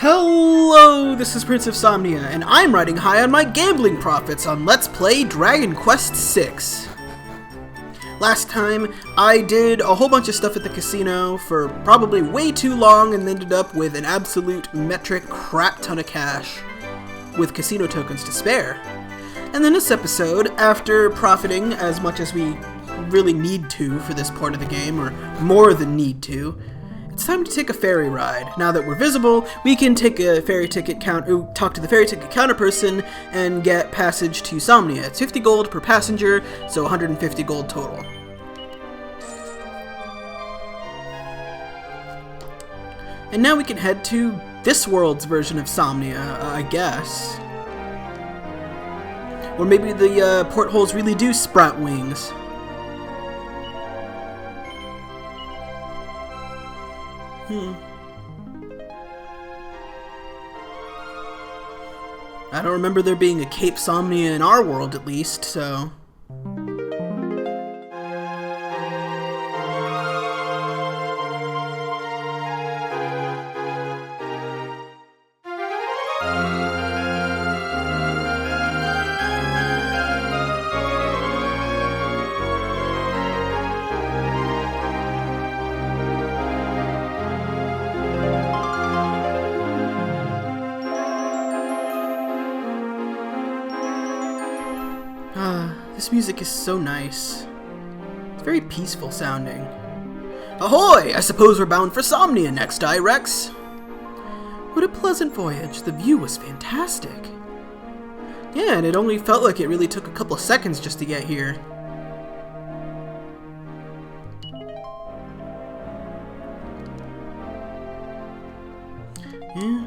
Hello, this is Prince of Somnia, and I'm riding high on my gambling profits on Let's Play Dragon Quest VI. Last time, I did a whole bunch of stuff at the casino for probably way too long and ended up with an absolute metric crap ton of cash, with casino tokens to spare. And then this episode, after profiting as much as we really need to for this part of the game, or more than need to, it's time to take a ferry ride. Now that we're visible, we can take a ferry ticket talk to the ferry ticket counter person and get passage to Somnia. It's 50 gold per passenger, so 150 gold total. And now we can head to this world's version of Somnia, I guess. Or maybe the portholes really do sprout wings. I don't remember there being a Cape Somnia in our world, at least, so... This music is so nice. It's very peaceful sounding. Ahoy! I suppose we're bound for Somnia next, Rex? What a pleasant voyage. The view was fantastic. Yeah, and it only felt like it really took a couple of seconds just to get here. Yeah.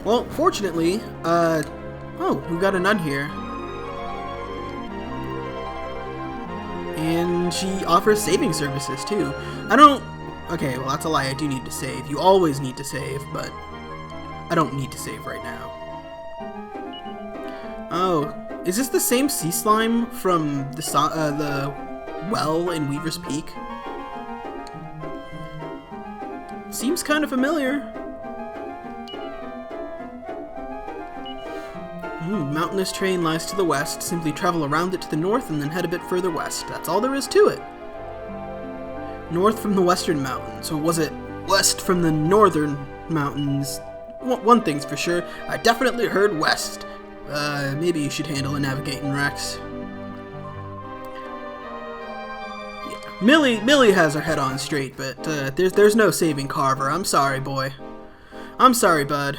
Well, fortunately, oh, we got a nun here. And she offers saving services, too. Okay, well, that's a lie. I do need to save. You always need to save, but I don't need to save right now. Oh, is this the same sea slime from the well in Weaver's Peak? Seems kind of familiar. Mountainous terrain lies to the west. Simply travel around it to the north and then head a bit further west. That's all there is to it. North from the western mountains. Or was it west from the northern mountains? One thing's for sure. I definitely heard west. Maybe you should handle a navigating, Rex. Yeah. Millie has her head on straight, but there's no saving Carver. I'm sorry, boy. I'm sorry, bud.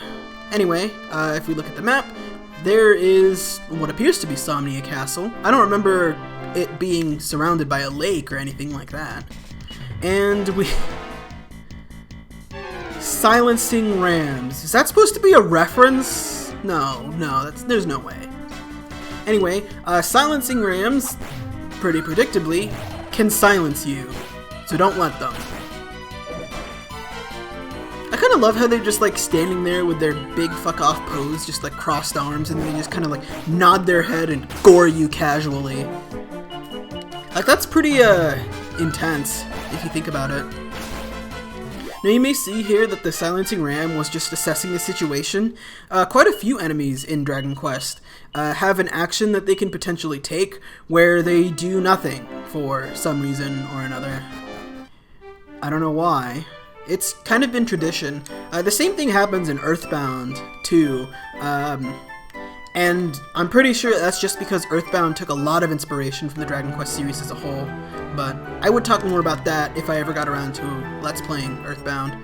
Anyway, if we look at the map, there is what appears to be Somnia Castle. I don't remember it being surrounded by a lake or anything like that. And Silencing Rams. Is that supposed to be a reference? No, there's no way. Anyway, Silencing Rams, pretty predictably, can silence you. So don't let them. I kind of love how they're just like standing there with their big fuck off pose, just like crossed arms, and they just kind of like nod their head and gore you casually. Like, that's pretty intense if you think about it. Now you may see here that the Silencing Ram was just assessing the situation. Quite a few enemies in Dragon Quest have an action that they can potentially take where they do nothing for some reason or another. I don't know why. It's kind of been tradition. The same thing happens in Earthbound, too. And I'm pretty sure that's just because Earthbound took a lot of inspiration from the Dragon Quest series as a whole. But I would talk more about that if I ever got around to Let's Playing Earthbound.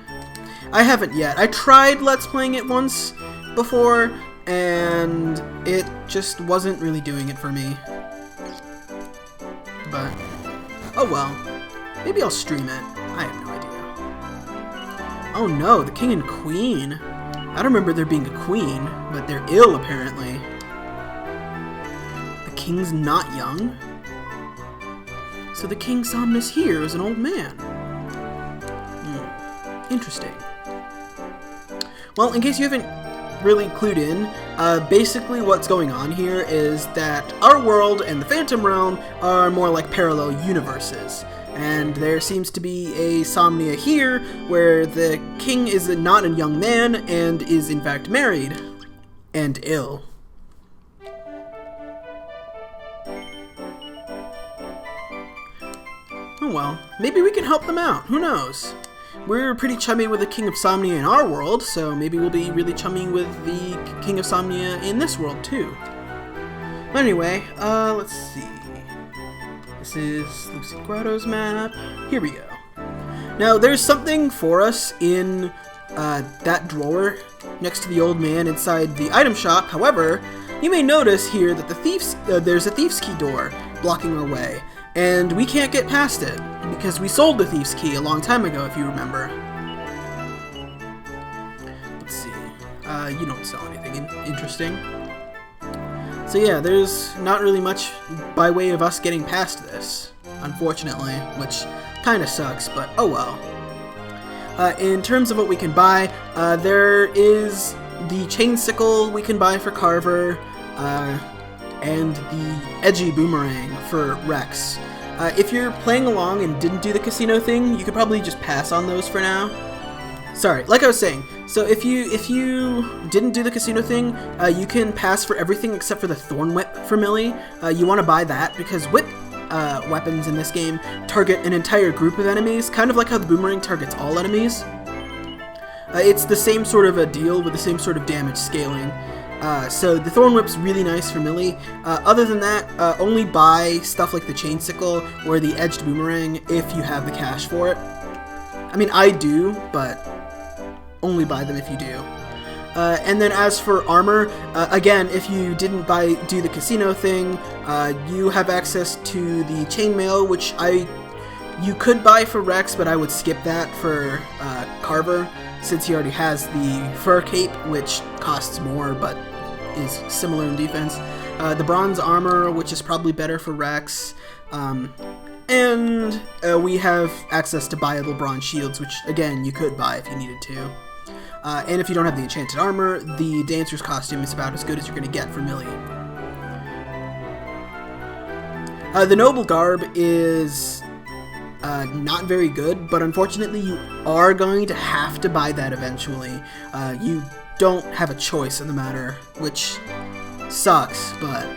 I haven't yet. I tried Let's Playing it once before, and it just wasn't really doing it for me. But, oh well. Maybe I'll stream it. I have no idea. Oh no, the king and queen. I don't remember there being a queen, but they're ill apparently. The king's not young? So the king Somnus here is an old man. Interesting. Well, in case you haven't really clued in, basically what's going on here is that our world and the Phantom Realm are more like parallel universes. And there seems to be a Somnia here, where the king is not a young man, and is in fact married. And ill. Oh well, maybe we can help them out, who knows? We're pretty chummy with the King of Somnia in our world, so maybe we'll be really chummy with the King of Somnia in this world too. But anyway, let's see. This is Lucid Grotto's map. Here we go. Now, there's something for us in that drawer next to the old man inside the item shop. However, you may notice here that there's a Thief's Key door blocking our way, and we can't get past it because we sold the Thief's Key a long time ago, if you remember. Let's see. You don't sell anything interesting. So yeah, there's not really much by way of us getting past this, unfortunately, which kind of sucks, but oh well. In terms of what we can buy, there is the chain sickle we can buy for Carver, and the edgy boomerang for Rex. If you're playing along and didn't do the casino thing, you could probably just pass on those for now. Sorry, like I was saying, so if you didn't do the casino thing, you can pass for everything except for the Thorn Whip for Millie. You want to buy that because whip weapons in this game target an entire group of enemies, kind of like how the boomerang targets all enemies. It's the same sort of a deal with the same sort of damage scaling. So the Thorn Whip's really nice for Millie. Other than that, only buy stuff like the Chain Sickle or the Edged Boomerang if you have the cash for it. I mean, I do, but only buy them if you do. And then as for armor, again, if you didn't do the casino thing, you have access to the chainmail, which you could buy for Rex, but I would skip that for Carver, since he already has the fur cape, which costs more, but is similar in defense. The bronze armor, which is probably better for Rex, and we have access to buyable bronze shields, which, again, you could buy if you needed to. And if you don't have the enchanted armor, the dancer's costume is about as good as you're going to get for Millie. The noble garb is not very good, but unfortunately you are going to have to buy that eventually. You don't have a choice in the matter, which sucks, but...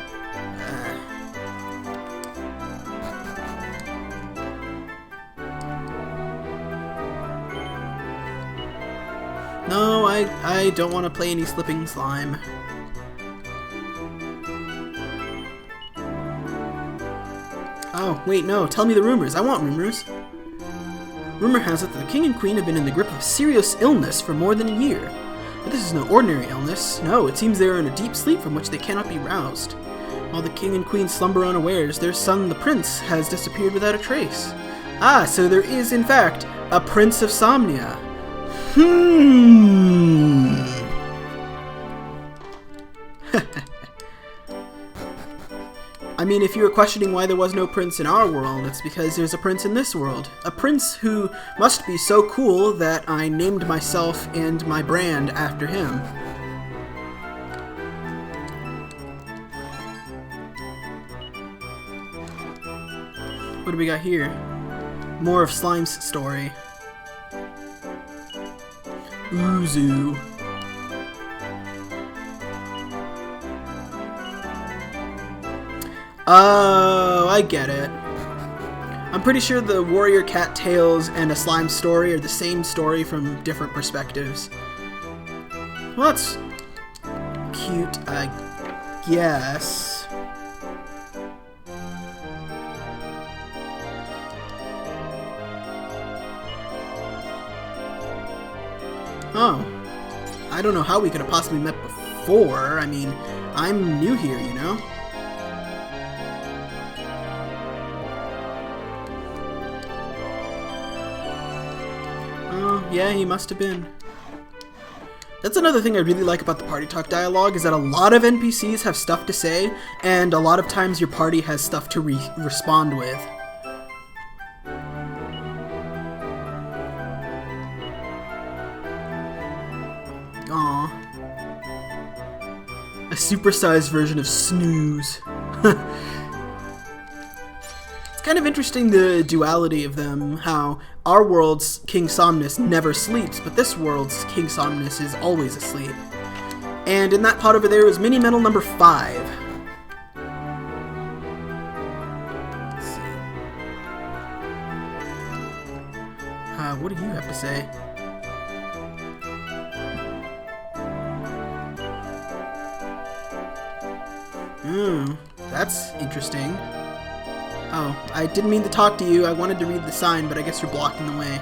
No, I don't want to play any Slipping Slime. Oh, wait, no, tell me the rumors. I want rumors. Rumor has it that the King and Queen have been in the grip of serious illness for more than a year. But this is no ordinary illness. No, it seems they are in a deep sleep from which they cannot be roused. While the King and Queen slumber unawares, their son, the Prince, has disappeared without a trace. Ah, so there is, in fact, a Prince of Somnia. I mean, if you were questioning why there was no prince in our world, it's because there's a prince in this world. A prince who must be so cool that I named myself and my brand after him. What do we got here? More of Slime's story. Uzu. Oh, I get it. I'm pretty sure the Warrior Cat Tales and a Slime story are the same story from different perspectives. Well, that's cute, I guess. Oh. I don't know how we could have possibly met before. I mean, I'm new here, you know? Oh, yeah, he must have been. That's another thing I really like about the Party Talk dialogue, is that a lot of NPCs have stuff to say, and a lot of times your party has stuff to respond with. Aww. A supersized version of Snooze. It's kind of interesting, the duality of them, how our world's King Somnus never sleeps, but this world's King Somnus is always asleep. And in that pot over there is mini medal number 5. Let's see. What do you have to say? That's interesting. Oh, I didn't mean to talk to you. I wanted to read the sign, but I guess you're blocking the way.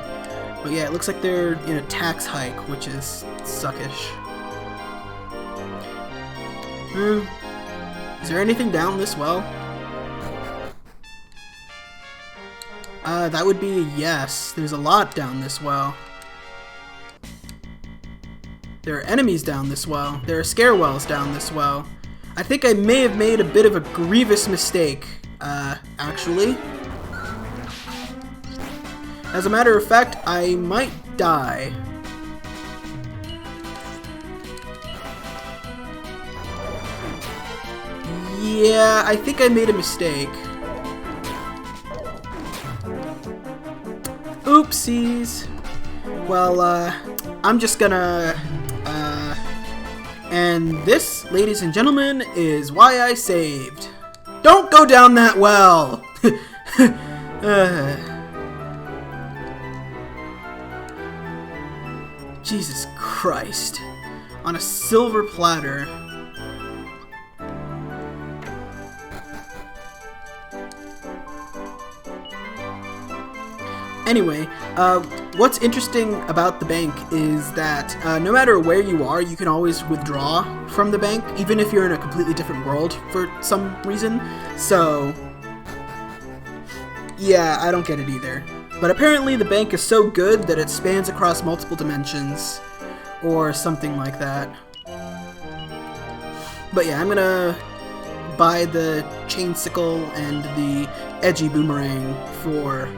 But yeah, it looks like they're in a tax hike, which is suckish. Is there anything down this well? That would be a yes. There's a lot down this well. There are enemies down this well. There are scare wells down this well. I think I may have made a bit of a grievous mistake, actually. As a matter of fact, I might die. Yeah, I think I made a mistake. Oopsies. Well, I'm just gonna, and this, ladies and gentlemen, is why I saved. Don't go down that well! Jesus Christ. On a silver platter. Anyway, what's interesting about the bank is that no matter where you are, you can always withdraw from the bank, even if you're in a completely different world for some reason. So, yeah, I don't get it either. But apparently the bank is so good that it spans across multiple dimensions, or something like that. But yeah, I'm gonna buy the chain sickle and the edgy boomerang for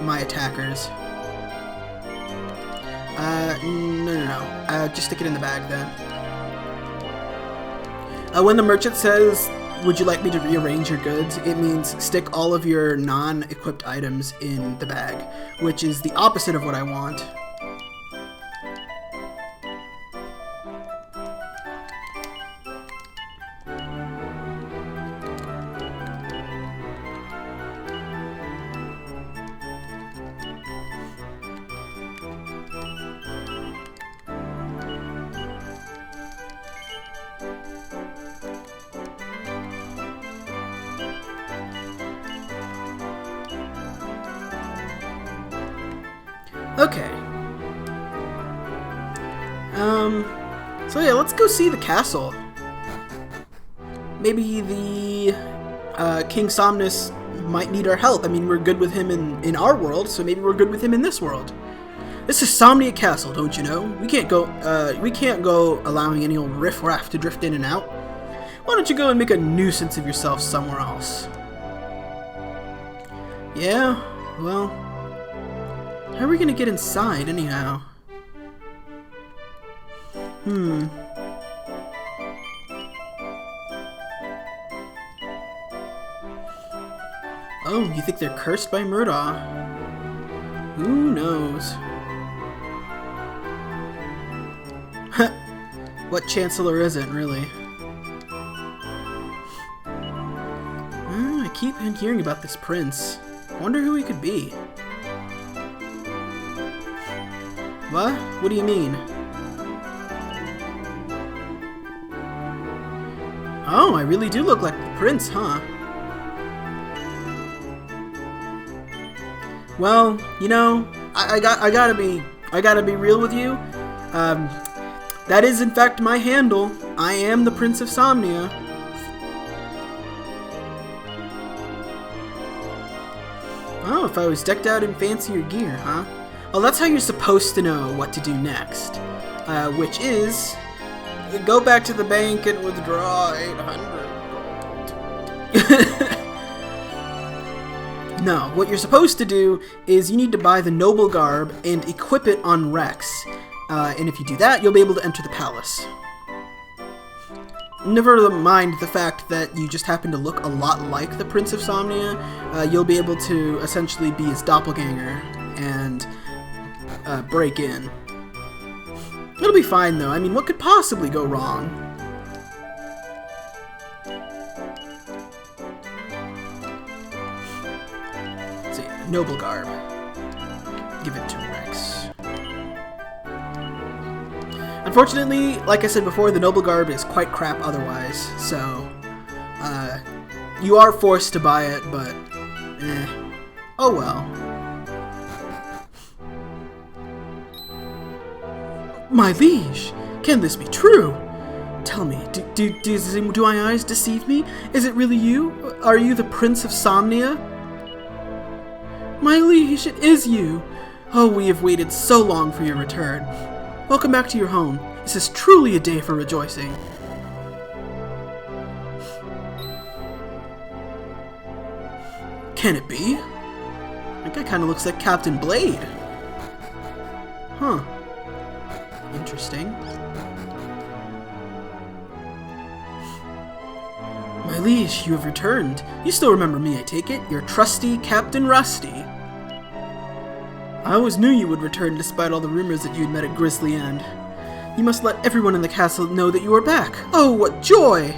my attackers. No. Just stick it in the bag then. When the merchant says, "Would you like me to rearrange your goods?" it means stick all of your non-equipped items in the bag, which is the opposite of what I want. Okay. So yeah, let's go see the castle. Maybe the King Somnus might need our help. I mean, we're good with him in our world, so maybe we're good with him in this world. This is Somnia Castle, don't you know? We can't go allowing any old riffraff to drift in and out. Why don't you go and make a nuisance of yourself somewhere else? Yeah, well, how are we gonna get inside, anyhow? Oh, you think they're cursed by Murdaugh? Who knows? What Chancellor isn't, really? I keep hearing about this prince. Wonder who he could be. What? What do you mean? Oh, I really do look like the prince, huh? Well, you know, I gotta be real with you. That is in fact my handle. I am the Prince of Somnia. Oh, if I was decked out in fancier gear, huh? Well, that's how you're supposed to know what to do next. Which is, go back to the bank and withdraw 800 gold. No, what you're supposed to do is you need to buy the noble garb and equip it on Rex. And if you do that, you'll be able to enter the palace. never mind the fact that you just happen to look a lot like the Prince of Somnia, you'll be able to essentially be his doppelganger and break in. It'll be fine, though. I mean, what could possibly go wrong? Let's see. Noble garb. Give it to Rex. Unfortunately, like I said before, the noble garb is quite crap otherwise, so you are forced to buy it, but oh well. My liege, can this be true? Tell me, do my eyes deceive me? Is it really you? Are you the Prince of Somnia? My liege, it is you! Oh, we have waited so long for your return. Welcome back to your home. This is truly a day for rejoicing. Can it be? That guy kind of looks like Captain Blade. Huh. Interesting. My liege, you have returned. You still remember me, I take it? Your trusty Captain Rusty. I always knew you would return despite all the rumors that you had met at Grizzly End. You must let everyone in the castle know that you are back. Oh, what joy!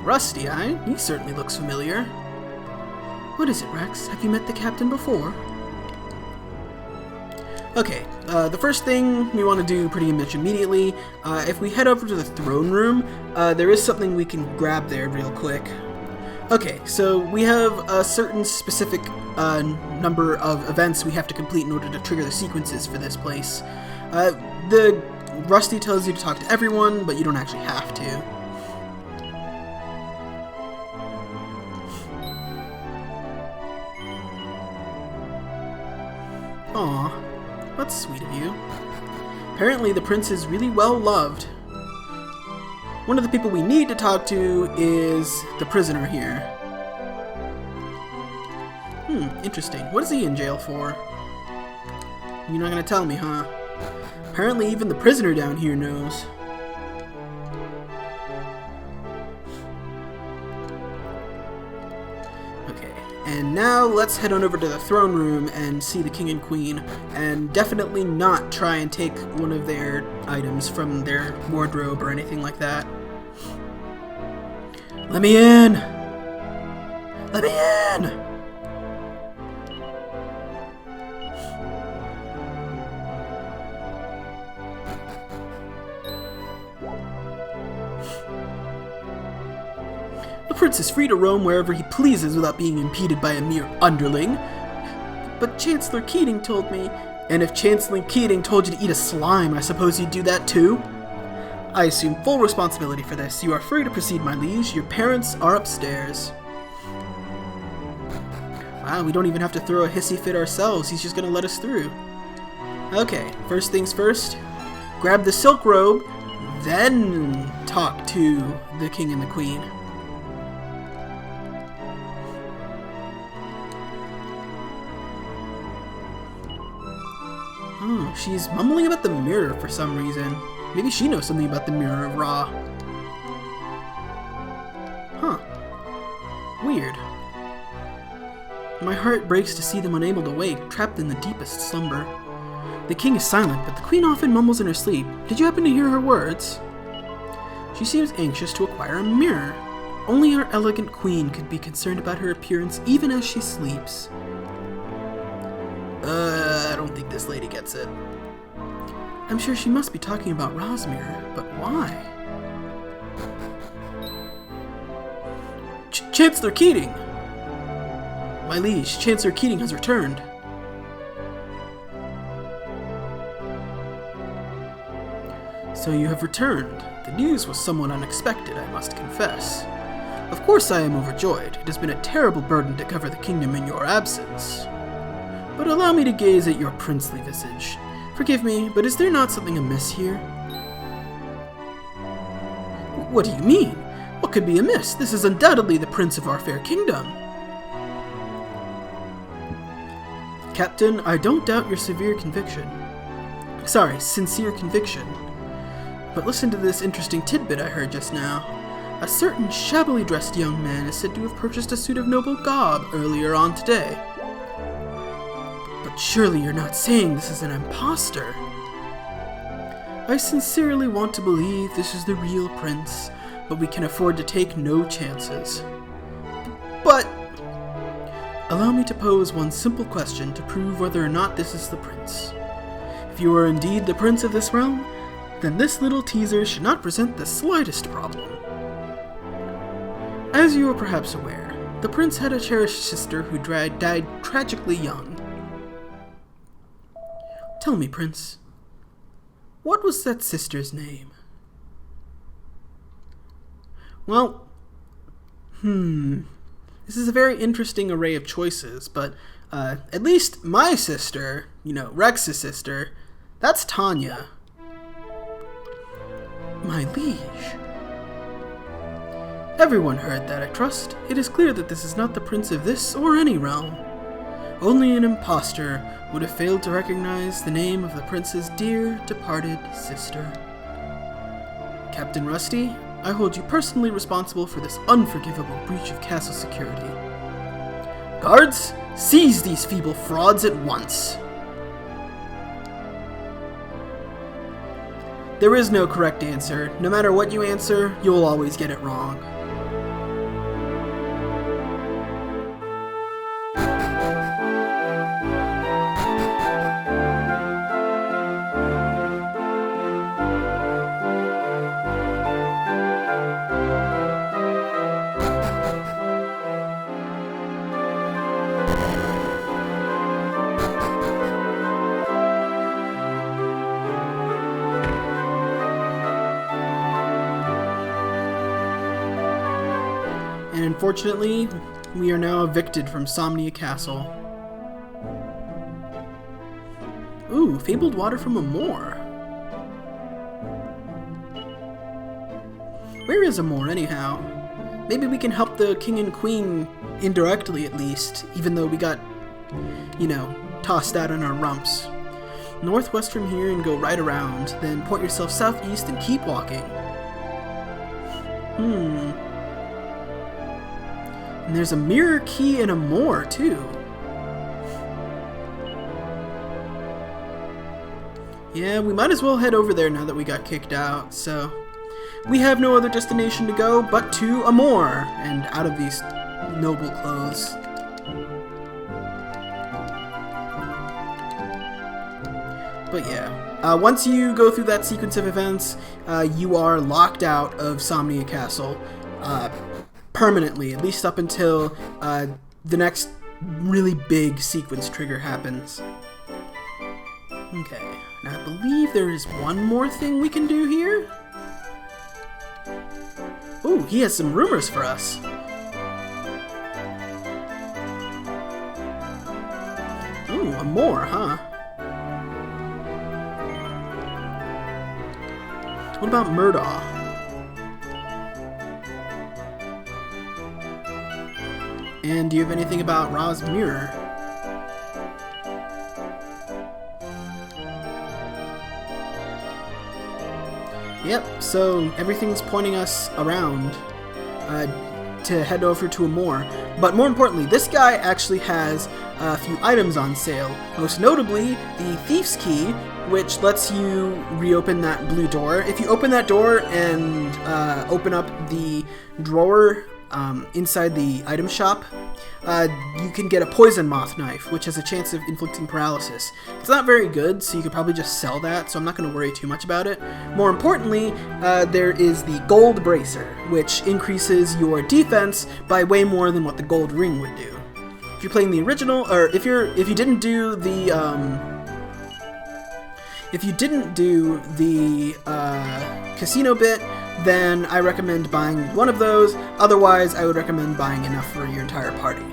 Rusty, eh? He certainly looks familiar. What is it, Rex? Have you met the captain before? Okay, the first thing we want to do pretty much immediately, if we head over to the throne room, there is something we can grab there real quick. Okay, so we have a certain specific number of events we have to complete in order to trigger the sequences for this place. The Rusty tells you to talk to everyone, but you don't actually have to. Aw, that's sweet of you. Apparently the prince is really well loved. One of the people we need to talk to is the prisoner here. Interesting. What is he in jail for? You're not gonna tell me, huh? Apparently even the prisoner down here knows. Okay, and now let's head on over to the throne room and see the king and queen, and definitely not try and take one of their items from their wardrobe or anything like that. Let me in! Let me in! The prince is free to roam wherever he pleases without being impeded by a mere underling. But Chancellor Keating told me... And if Chancellor Keating told you to eat a slime, I suppose you'd do that too? I assume full responsibility for this. You are free to proceed, my liege. Your parents are upstairs. Wow, we don't even have to throw a hissy fit ourselves. He's just gonna let us through. Okay, first things first. Grab the silk robe, then talk to the king and the queen. Oh, she's mumbling about the mirror for some reason. Maybe she knows something about the Mirror of Ra. Huh. Weird. My heart breaks to see them unable to wake, trapped in the deepest slumber. The king is silent, but the queen often mumbles in her sleep. Did you happen to hear her words? She seems anxious to acquire a mirror. Only our elegant queen could be concerned about her appearance even as she sleeps. I don't think this lady gets it. I'm sure she must be talking about Ra's mirror, but why? Chancellor Keating! My liege, Chancellor Keating has returned. So you have returned. The news was somewhat unexpected, I must confess. Of course I am overjoyed. It has been a terrible burden to cover the kingdom in your absence. But allow me to gaze at your princely visage. Forgive me, but is there not something amiss here? What do you mean? What could be amiss? This is undoubtedly the prince of our fair kingdom. Captain, I don't doubt your sincere conviction. But but listen to this interesting tidbit I heard just now. A certain shabbily dressed young man is said to have purchased a suit of noble garb earlier on today. But surely you're not saying this is an impostor? I sincerely want to believe this is the real prince, but we can afford to take no chances. But allow me to pose one simple question to prove whether or not this is the prince. If you are indeed the prince of this realm, then this little teaser should not present the slightest problem. As you are perhaps aware, the prince had a cherished sister who died tragically young. Tell me, Prince, what was that sister's name? Well, this is a very interesting array of choices, but at least my sister, Rex's sister, that's Tanya. My liege. Everyone heard that, I trust. It is clear that this is not the prince of this or any realm. Only an impostor would have failed to recognize the name of the prince's dear, departed sister. Captain Rusty, I hold you personally responsible for this unforgivable breach of castle security. Guards, seize these feeble frauds at once! There is no correct answer. No matter what you answer, you'll always get it wrong. And unfortunately, we are now evicted from Somnia Castle. Ooh, fabled water from a moor. Where is a moor, anyhow? Maybe we can help the king and queen indirectly, at least, even though we got, tossed out on our rumps. Northwest from here and go right around, then point yourself southeast and keep walking. And there's a mirror key and a moor, too. Yeah, we might as well head over there now that we got kicked out, so... We have no other destination to go but to a moor, and out of these noble clothes. But yeah, once you go through that sequence of events, you are locked out of Somnia Castle. Permanently, at least up until the next really big sequence trigger happens. Okay, now I believe there is one more thing we can do here. Ooh, he has some rumors for us. Ooh, a moor, huh? What about Murdaugh? And do you have anything about Ra's mirror? Yep, so everything's pointing us around to head over to a moor. But more importantly, this guy actually has a few items on sale. Most notably, the Thief's Key, which lets you reopen that blue door. If you open that door and open up the drawer inside the item shop, you can get a poison moth knife, which has a chance of inflicting paralysis. It's not very good, so you could probably just sell that, so I'm not going to worry too much about it. More importantly, there is the gold bracer, which increases your defense by way more than what the gold ring would do. If you're playing the original, or if you didn't do the casino bit, then I recommend buying one of those. Otherwise, I would recommend buying enough for your entire party.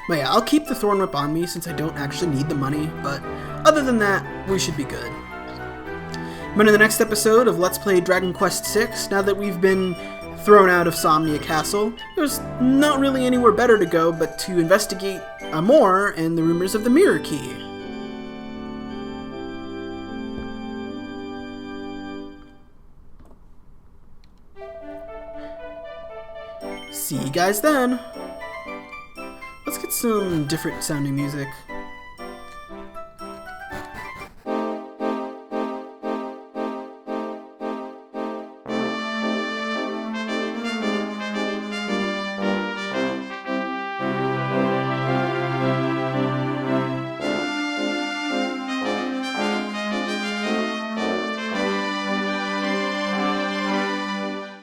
But yeah, I'll keep the Thorn Whip on me since I don't actually need the money, but other than that, we should be good. But in the next episode of Let's Play Dragon Quest VI, now that we've been thrown out of Somnia Castle, there's not really anywhere better to go but to investigate more and the rumors of the Mirror Key. see you guys then. Let's get some different sounding music.